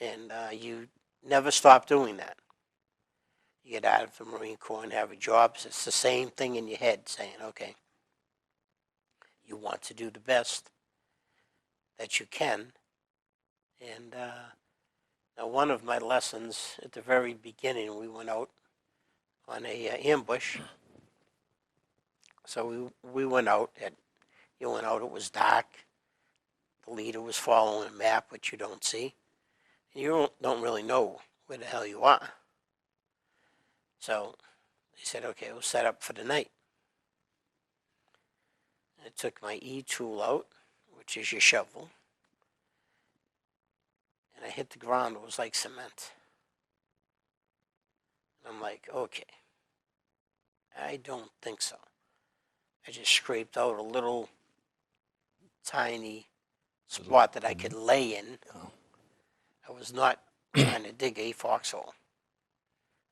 Speaker 3: And you never stop doing that. You get out of the Marine Corps and have a job. It's the same thing in your head saying, okay, you want to do the best that you can. And now one of my lessons at the very beginning, we went out on a ambush. So we went out. You went out, it was dark. The leader was following a map, which you don't see. And you don't really know where the hell you are. So they said, okay, we'll set up for the night. I took my E-tool out, which is your shovel, and I hit the ground. It was like cement. And I'm like, okay, I don't think so. I just scraped out a little tiny spot that I could lay in. I was not trying to dig a foxhole.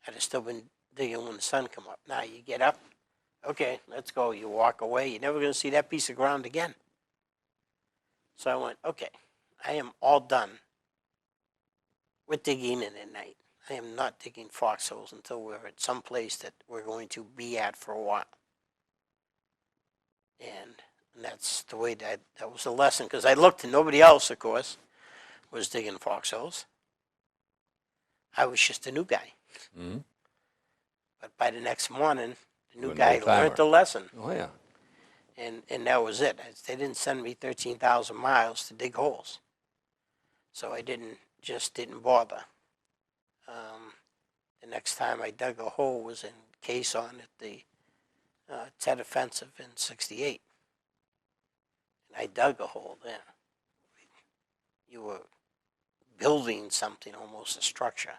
Speaker 3: I'd have still been digging when the sun come up. Now you get up, okay, let's go. You walk away. You're never going to see that piece of ground again. So I went, okay, I am all done with digging in at night. I am not digging foxholes until we're at some place that we're going to be at for a while. And that's the way that was the lesson, because I looked and nobody else, of course, was digging foxholes. I was just a new guy.
Speaker 2: Mm-hmm.
Speaker 3: But by the next morning, the new
Speaker 2: You're an
Speaker 3: guy
Speaker 2: old-timer.
Speaker 3: learned the lesson.
Speaker 2: Oh, yeah.
Speaker 3: And that was it. They didn't send me 13,000 miles to dig holes. So I didn't bother. The next time I dug a hole was in Quezon at the Tet Offensive in '68. And I dug a hole there. You were building something, almost a structure.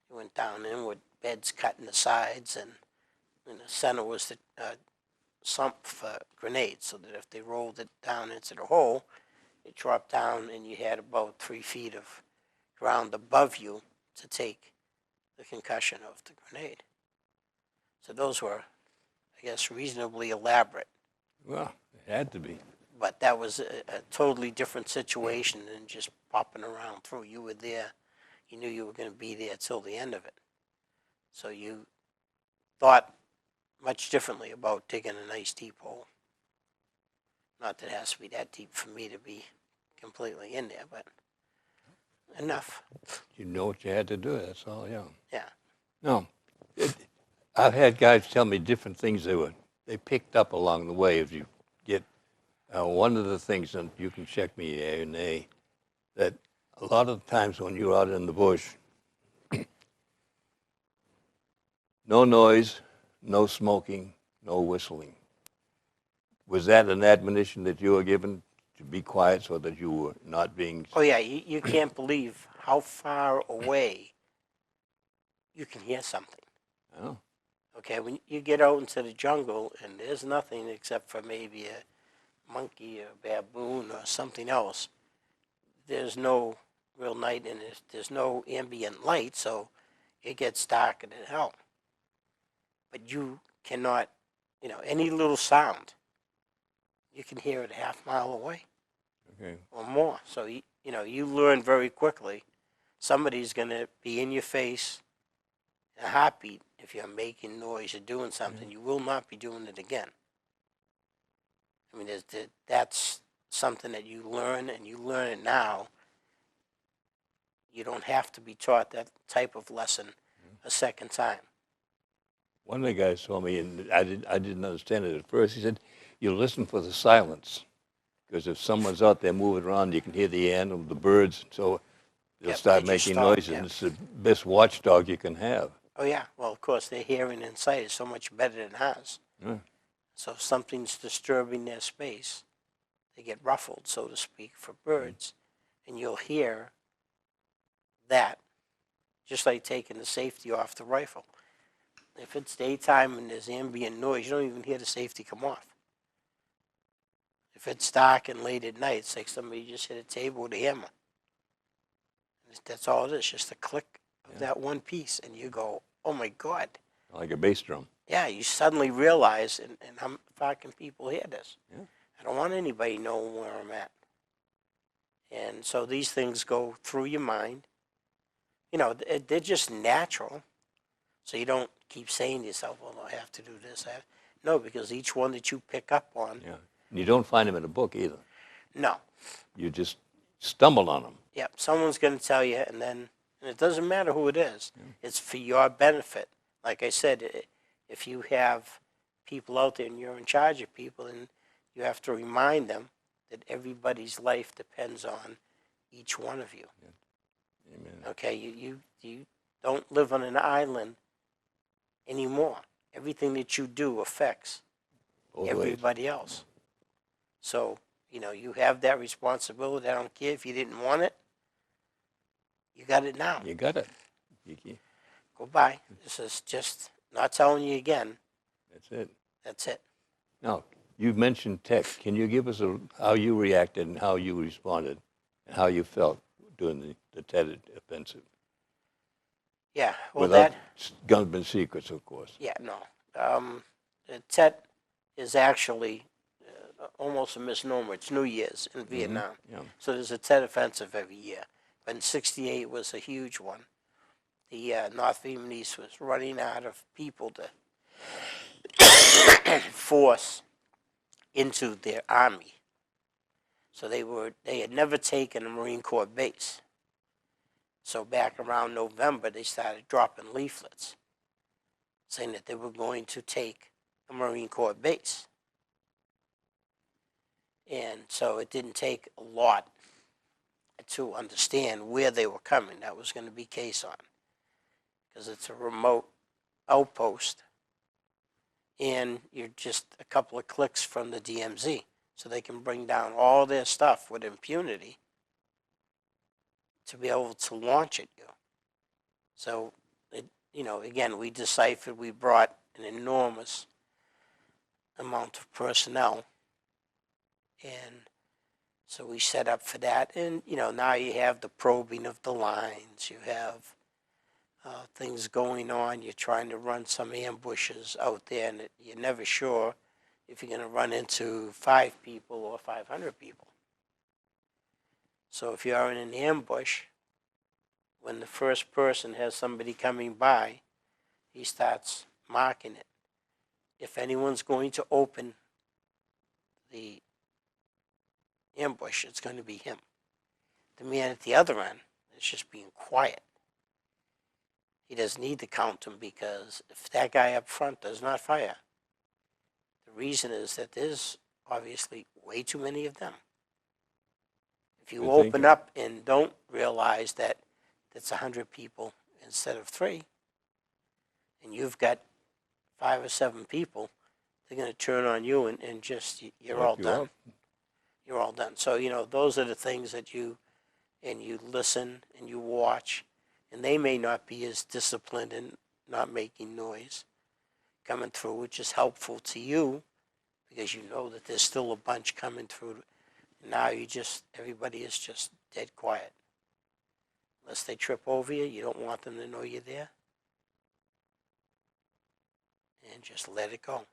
Speaker 3: You went down in with beds cut in the sides, and in the center was the sump for grenades, so that if they rolled it down into the hole, it dropped down and you had about 3 feet of ground above you to take the concussion of the grenade. So those were, I guess, reasonably elaborate.
Speaker 2: Well, it had to be.
Speaker 3: But that was a totally different situation than just popping around through. You were there. You knew you were going to be there till the end of it. So you thought much differently about digging a nice deep hole. Not that it has to be that deep for me to be completely in there, but enough.
Speaker 2: You know what you had to do, that's all, yeah.
Speaker 3: Yeah.
Speaker 2: No, I've had guys tell me different things they picked up along the way as you get. One of the things, and you can check me A and A, that a lot of times when you're out in the bush, no noise, no smoking, no whistling. Was that an admonition that you were given to be quiet so that you were not being...
Speaker 3: Oh, yeah, you can't believe how far away you can hear something.
Speaker 2: Oh.
Speaker 3: Okay, when you get out into the jungle and there's nothing except for maybe a monkey or baboon or something else, there's no real night in it. There's no ambient light, so it gets darker than hell. But you cannot, any little sound, you can hear it a half mile away.
Speaker 2: Okay.
Speaker 3: Or more. So, you learn very quickly. Somebody's going to be in your face in a heartbeat if you're making noise or doing something. You will not be doing it again. I mean, that's something that you learn, and you learn it now. You don't have to be taught that type of lesson a second time.
Speaker 2: One of the guys told me, and I didn't understand it at first, he said, you listen for the silence. Because if someone's out there moving around, you can hear the animal, the birds, so they'll start
Speaker 3: they just
Speaker 2: making
Speaker 3: stop,
Speaker 2: noises. And it's the best watchdog you can have.
Speaker 3: Oh, yeah. Well, of course, their hearing and sight is so much better than ours.
Speaker 2: Yeah.
Speaker 3: So if something's disturbing their space, they get ruffled, so to speak, for birds. And you'll hear that, just like taking the safety off the rifle. If it's daytime and there's ambient noise, you don't even hear the safety come off. If it's dark and late at night, it's like somebody just hit a table with a hammer. That's all it is, just a click of that one piece. And you go, oh my God.
Speaker 2: Like a bass drum.
Speaker 3: Yeah, you suddenly realize, and how far can people hear this?
Speaker 2: Yeah.
Speaker 3: I don't want anybody knowing where I'm at. And so these things go through your mind. You know, they're just natural. So you don't keep saying to yourself, well, I have to do this. No, because each one that you pick up on,
Speaker 2: Yeah. And you don't find them in a book either.
Speaker 3: no.
Speaker 2: You just stumble on them.
Speaker 3: Yep, someone's going to tell you, and it doesn't matter who it is. It's for your benefit. Like I said, if you have people out there and you're in charge of people, and you have to remind them that everybody's life depends on each one of you.
Speaker 2: Amen.
Speaker 3: Okay, you don't live on an island anymore. Everything that you do affects
Speaker 2: Both ways.
Speaker 3: everybody else. So, you know, you have that responsibility. I don't care if you didn't want it. You got it now.
Speaker 2: You got it, Kiki.
Speaker 3: Go by. This is just not telling you again.
Speaker 2: That's it.
Speaker 3: That's it.
Speaker 2: Now, you've mentioned tech. Can you give us how you reacted and how you responded and how you felt during the Tet Offensive?
Speaker 3: Yeah. Well,
Speaker 2: Without government secrets, of course.
Speaker 3: Yeah, no. The Tet is actually almost a misnomer. It's New Year's in Vietnam.
Speaker 2: Yeah.
Speaker 3: So there's a Tet Offensive every year. But in '68 was a huge one. The North Vietnamese was running out of people to force into their army. So they had never taken a Marine Corps base. So back around November, they started dropping leaflets saying that they were going to take a Marine Corps base. And so it didn't take a lot to understand where they were coming. That was going to be Quezon, because it's a remote outpost, and you're just a couple of clicks from the DMZ, so they can bring down all their stuff with impunity to be able to launch at you. So, again, we deciphered, we brought an enormous amount of personnel, and so we set up for that. And, now you have the probing of the lines, you have things going on, you're trying to run some ambushes out there, and you're never sure if you're going to run into 5 people or 500 people. So if you're in an ambush, when the first person has somebody coming by, he starts marking it. If anyone's going to open the ambush, it's going to be him. The man at the other end is just being quiet. He doesn't need to count them, because if that guy up front does not fire, the reason is that there's obviously way too many of them. If you open up and don't realize that it's 100 people instead of 3, and you've got 5 or 7 people, they're going to turn on you and just, you're all done. You're all done. So, those are the things that you listen and you watch, and they may not be as disciplined and not making noise coming through, which is helpful to you, because you know that there's still a bunch coming through. Now everybody is just dead quiet. Unless they trip over you, you don't want them to know you're there. And just let it go.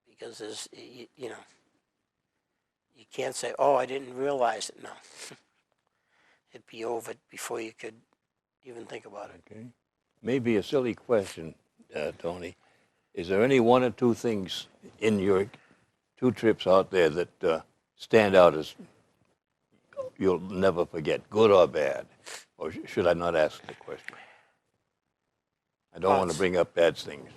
Speaker 3: Because you can't say, oh, I didn't realize it. No. It'd be over before you could even think about it.
Speaker 2: Okay. Maybe a silly question, Tony. Is there any one or two things in your 2 trips out there that stand out as you'll never forget, good or bad? Or should I not ask the question? I don't want to bring up bad things.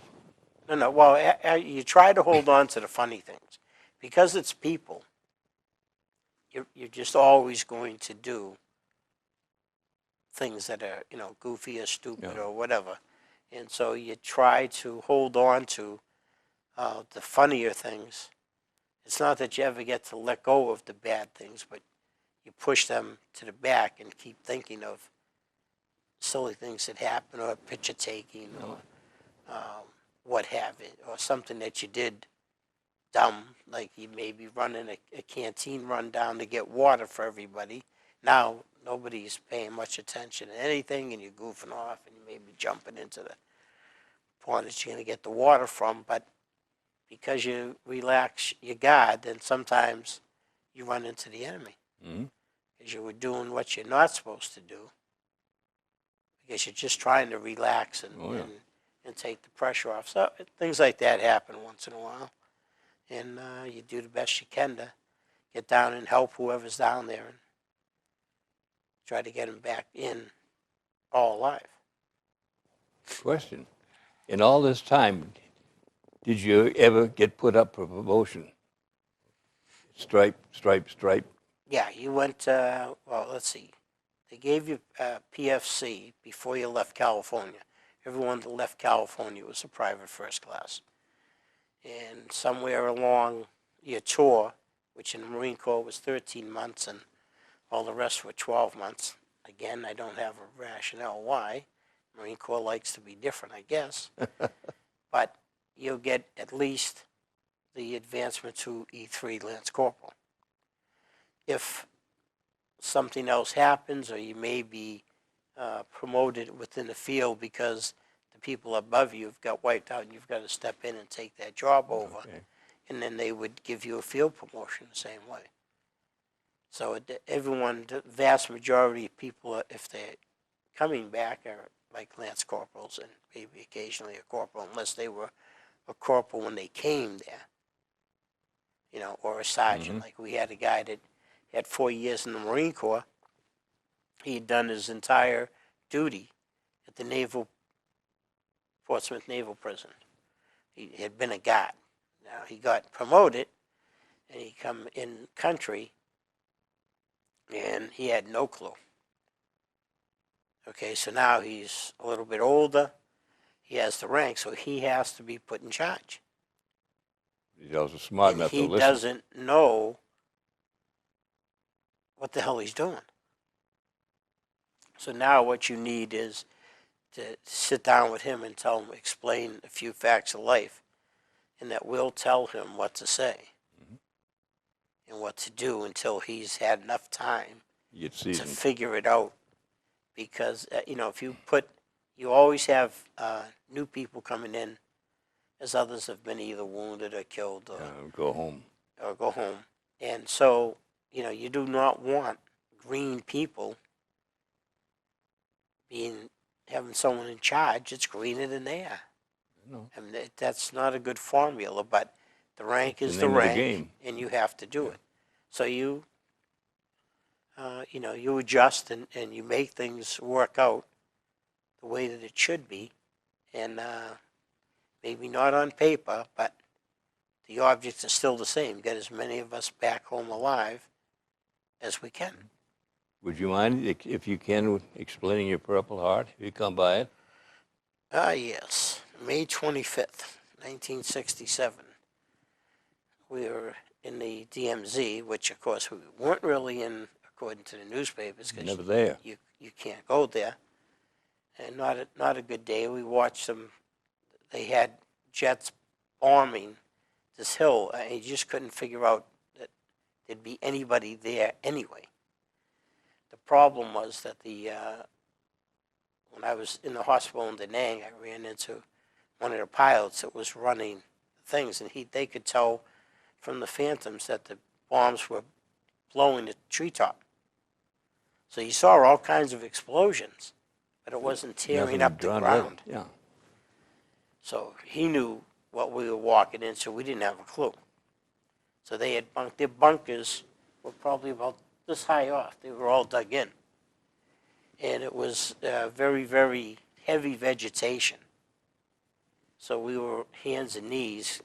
Speaker 3: No. Well, you try to hold on to the funny things. Because it's people, you're just always going to do things that are, goofy or stupid or whatever. And so you try to hold on to the funnier things. It's not that you ever get to let go of the bad things, but you push them to the back and keep thinking of silly things that happen, or picture taking, or what have it, or something that you did dumb, like you may be running a canteen run down to get water for everybody. Now nobody's paying much attention to anything, and you're goofing off, and you may be jumping into the pond that you're going to get the water from, but because you relax your guard, then sometimes you run into the enemy. because you were doing what you're not supposed to do, because you're just trying to relax and take the pressure off. So things like that happen once in a while, and you do the best you can to get down and help whoever's down there and try to get them back in all alive.
Speaker 2: Question. In all this time, did you ever get put up for promotion? Stripe, stripe, stripe.
Speaker 3: Yeah, you went, well, let's see. They gave you PFC before you left California. Everyone that left California was a private first class. And somewhere along your tour, which in the Marine Corps was 13 months and all the rest were 12 months. Again, I don't have a rationale why. Marine Corps likes to be different, I guess. But you'll get at least the advancement to E3 Lance Corporal. If something else happens, or you may be promoted within the field because the people above you have got wiped out and you've got to step in and take that job over, and then they would give you a field promotion the same way. So everyone, the vast majority of people, if they're coming back, are like Lance Corporals and maybe occasionally a corporal, unless they were a corporal when they came there, you know, or a sergeant. Like we had a guy that had 4 years in the Marine Corps. He had done his entire duty at the Portsmouth Naval Prison. He had been a guard. Now he got promoted, and he come in country, and he had no clue. Okay, so now he's a little bit older. He has the rank, so he has to be put in charge.
Speaker 2: He's also smart enough to listen.
Speaker 3: He doesn't know what the hell he's doing. So now what you need is to sit down with him and explain a few facts of life, and that will tell him what to say and what to do until he's had enough time to figure it out. Because, you know, if you always have new people coming in, as others have been either wounded or killed or
Speaker 2: go home.
Speaker 3: And so, you know, you do not want green people having someone in charge that's greener than they are.
Speaker 2: No.
Speaker 3: I mean, that's not a good formula, but the rank is the
Speaker 2: name of the
Speaker 3: rank,
Speaker 2: game.
Speaker 3: and you have to do it. So you know, you adjust and you make things work out the way that it should be, and maybe not on paper, but the objects are still the same. Get as many of us back home alive as we can.
Speaker 2: Would you mind, if you can, explaining your Purple Heart, if you come by it?
Speaker 3: Yes. May 25th, 1967. We were in the DMZ, which, of course, we weren't really in, according to the newspapers, because
Speaker 2: Never there.
Speaker 3: You can't go there. And not a good day. We watched them. They had jets bombing this hill, and you just couldn't figure out that there'd be anybody there anyway. The problem was that when I was in the hospital in Da Nang, I ran into one of the pilots that was running things, and they could tell from the phantoms that the bombs were blowing the treetop. So you saw all kinds of explosions, but it wasn't tearing up the ground.
Speaker 2: Yeah.
Speaker 3: So he knew what we were walking into. We didn't have a clue. So they had their bunkers were probably about this high off. They were all dug in. And it was very, very heavy vegetation. So we were hands and knees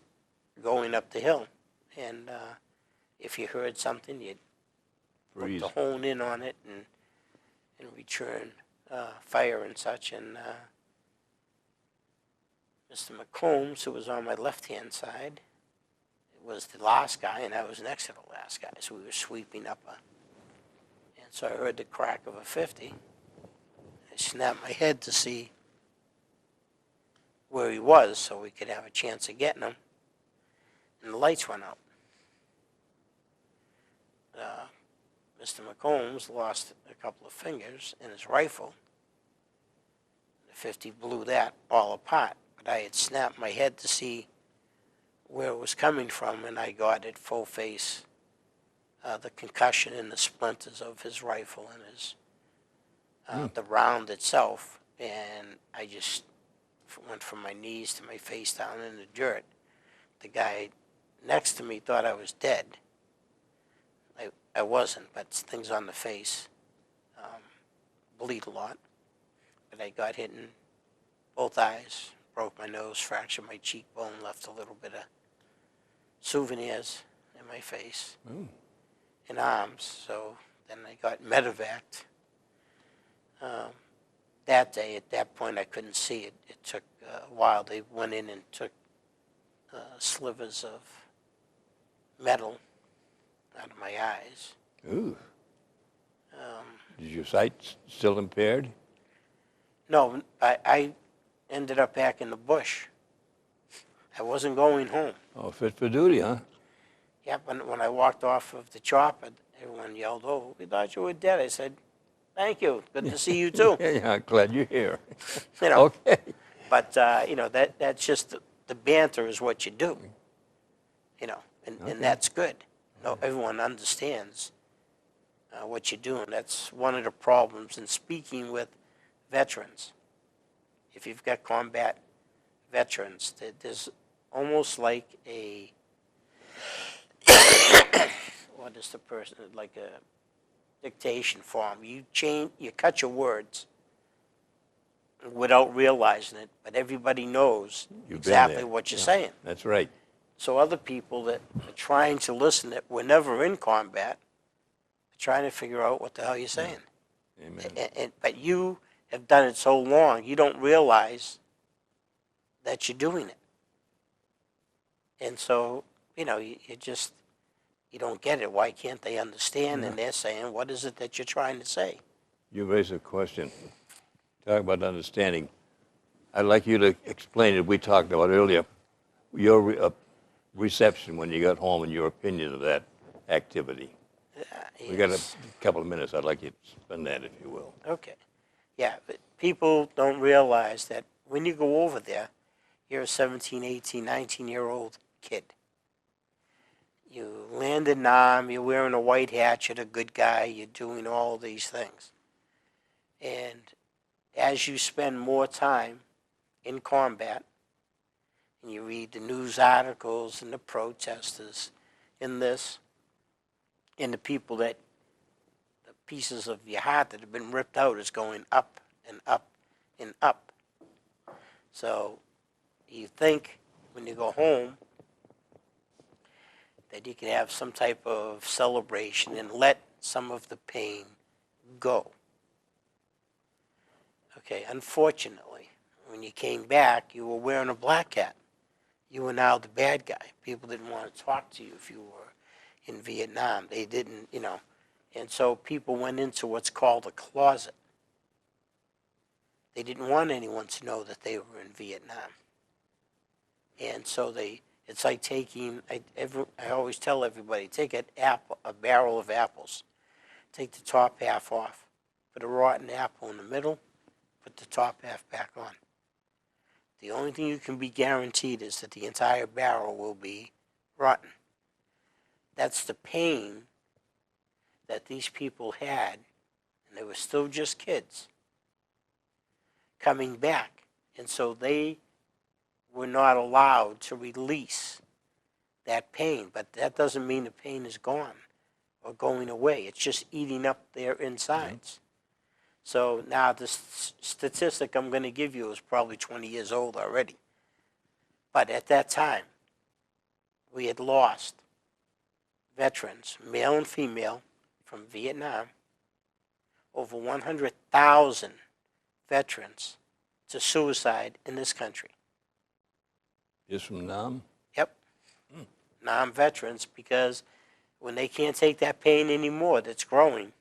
Speaker 3: going up the hill. And if you heard something, you'd put the hone in on it and return fire and such. And Mr. McCombs, who was on my left-hand side, was the last guy, and I was next to the last guy. So we were sweeping up and so I heard the crack of a 50. I snapped my head to see where he was so we could have a chance of getting him. And the lights went out. Mr. McCombs lost a couple of fingers in his rifle. The 50 blew that all apart. But I had snapped my head to see where it was coming from, and I got it full face the concussion and the splinters of his rifle and his the round itself, and I just went from my knees to my face down in the dirt. The guy next to me thought I was dead. I wasn't, but things on the face bleed a lot. But I got hit in both eyes, broke my nose, fractured my cheekbone, left a little bit of souvenirs in my face and arms. So then I got medevaced. That day, at that point, I couldn't see it. It took a while. They went in and took slivers of metal out of my eyes.
Speaker 2: Ooh. Is your sight still impaired?
Speaker 3: No, I ended up back in the bush. I wasn't going home.
Speaker 2: Oh, fit for duty, huh?
Speaker 3: Yeah, when I walked off of the chopper, everyone yelled, "Oh, we thought you were dead." I said, "Thank you. Good to see you too."
Speaker 2: Yeah, glad you're here.
Speaker 3: You know.
Speaker 2: Okay.
Speaker 3: But that's just the banter is what you do. You know, and that's good. No, everyone understands what you're doing. That's one of the problems in speaking with veterans. If you've got combat veterans, there's almost like a what is the person, like a dictation form. You cut your words without realizing it, but everybody knows
Speaker 2: You've been
Speaker 3: exactly
Speaker 2: there.
Speaker 3: what you're saying.
Speaker 2: That's right.
Speaker 3: So other people that are trying to listen that were never in combat are trying to figure out what the hell you're saying.
Speaker 2: Amen.
Speaker 3: But you have done it so long, you don't realize that you're doing it. And so, you don't get it. Why can't they understand?
Speaker 2: Yeah.
Speaker 3: And they're saying, what is it that you're trying to say?
Speaker 2: You raise a question. Talk about understanding. I'd like you to explain it. We talked about earlier, your reception when you got home and your opinion of that activity. We got a couple of minutes. I'd like you to spend that, if you will.
Speaker 3: Okay. Yeah, but people don't realize that when you go over there, you're a 17, 18, 19-year-old kid. You land in Nam, you're wearing a white hat, you're a good guy, you're doing all these things. And as you spend more time in combat, and you read the news articles and the protesters in this, and the people that, the pieces of your heart that have been ripped out is going up and up and up. So you think when you go home that you can have some type of celebration and let some of the pain go. Okay, unfortunately, when you came back, you were wearing a black hat. You were now the bad guy. People didn't want to talk to you if you were in Vietnam. They didn't, and so people went into what's called a closet. They didn't want anyone to know that they were in Vietnam. And so it's like taking, I always tell everybody, take a barrel of apples, take the top half off, put a rotten apple in the middle, put the top half back on. The only thing you can be guaranteed is that the entire barrel will be rotten. That's the pain that these people had, and they were still just kids, coming back. And so they were not allowed to release that pain. But that doesn't mean the pain is gone or going away. It's just eating up their insides. So now the statistic I'm going to give you is probably 20 years old already. But at that time, we had lost veterans, male and female, from Vietnam, over 100,000 veterans to suicide in this country.
Speaker 2: Just from Nam?
Speaker 3: Yep. Nam veterans, because when they can't take that pain anymore that's growing,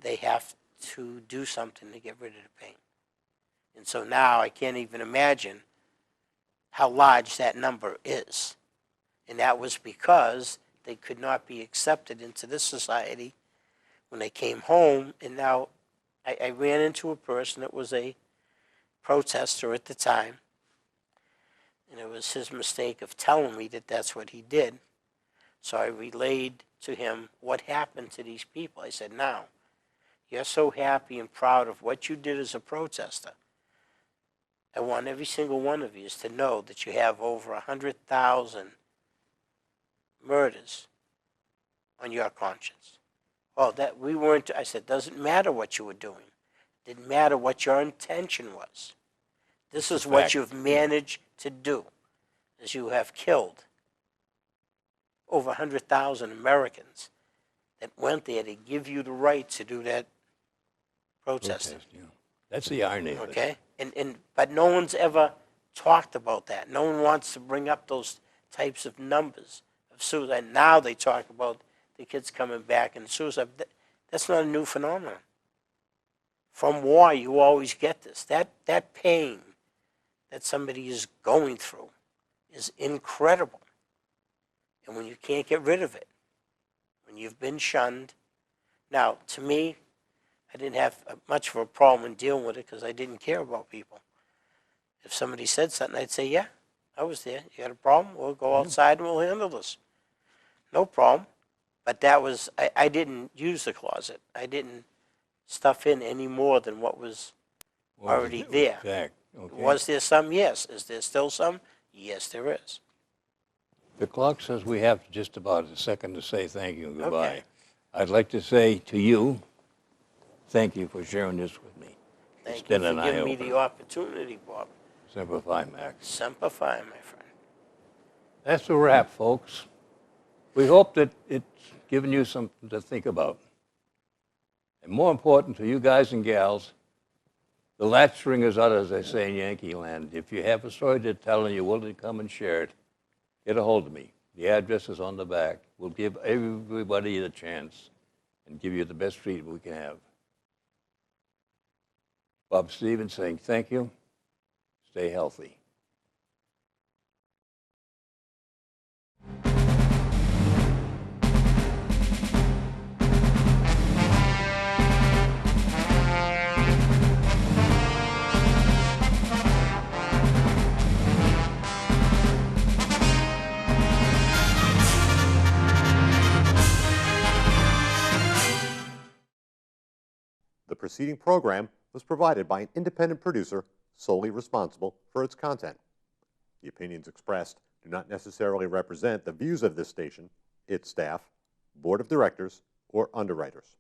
Speaker 3: they have to do something to get rid of the pain. And so now I can't even imagine how large that number is. And that was because they could not be accepted into this society when they came home. And now I ran into a person that was a protester at the time, and it was his mistake of telling me that that's what he did. So I relayed to him what happened to these people. I said, now, you're so happy and proud of what you did as a protester. I want every single one of you to know that you have over 100,000 murders on your conscience. Oh, that we weren't, I said, doesn't matter what you were doing. Didn't matter what your intention was. This is what you've managed to do, is you have killed over 100,000 Americans that went there to give you the right to do that protesting.
Speaker 2: Yeah. That's the irony of it.
Speaker 3: Okay? But no one's ever talked about that. No one wants to bring up those types of numbers of suicide. Now they talk about the kids coming back and suicide. That's not a new phenomenon. From war, you always get this. That pain that somebody is going through is incredible. And when you can't get rid of it, when you've been shunned. Now, to me, I didn't have much of a problem in dealing with it because I didn't care about people. If somebody said something, I'd say, yeah, I was there. You got a problem? We'll go outside and we'll handle this. No problem. But that was, I didn't use the closet. I didn't stuff in any more than what was already there.
Speaker 2: Okay.
Speaker 3: Was there some? Yes. Is there still some? Yes, there is.
Speaker 2: The clock says we have just about a second to say thank you and goodbye.
Speaker 3: Okay.
Speaker 2: I'd like to say to you, thank you for sharing this with me.
Speaker 3: Thank
Speaker 2: It's
Speaker 3: you
Speaker 2: been an
Speaker 3: for giving me
Speaker 2: eye-opener.
Speaker 3: the opportunity, Bob.
Speaker 2: Semper Fi, Max.
Speaker 3: Semper Fi, my friend.
Speaker 2: That's a wrap, folks. We hope that it's given you something to think about. And more important to you guys and gals, the latch string is out, as they say in Yankee land. If you have a story to tell and you're willing to come and share it, get a hold of me. The address is on the back. We'll give everybody the chance and give you the best treatment we can have. Bob Stevens saying thank you. Stay healthy.
Speaker 1: The preceding program was provided by an independent producer solely responsible for its content. The opinions expressed do not necessarily represent the views of this station, its staff, board of directors, or underwriters.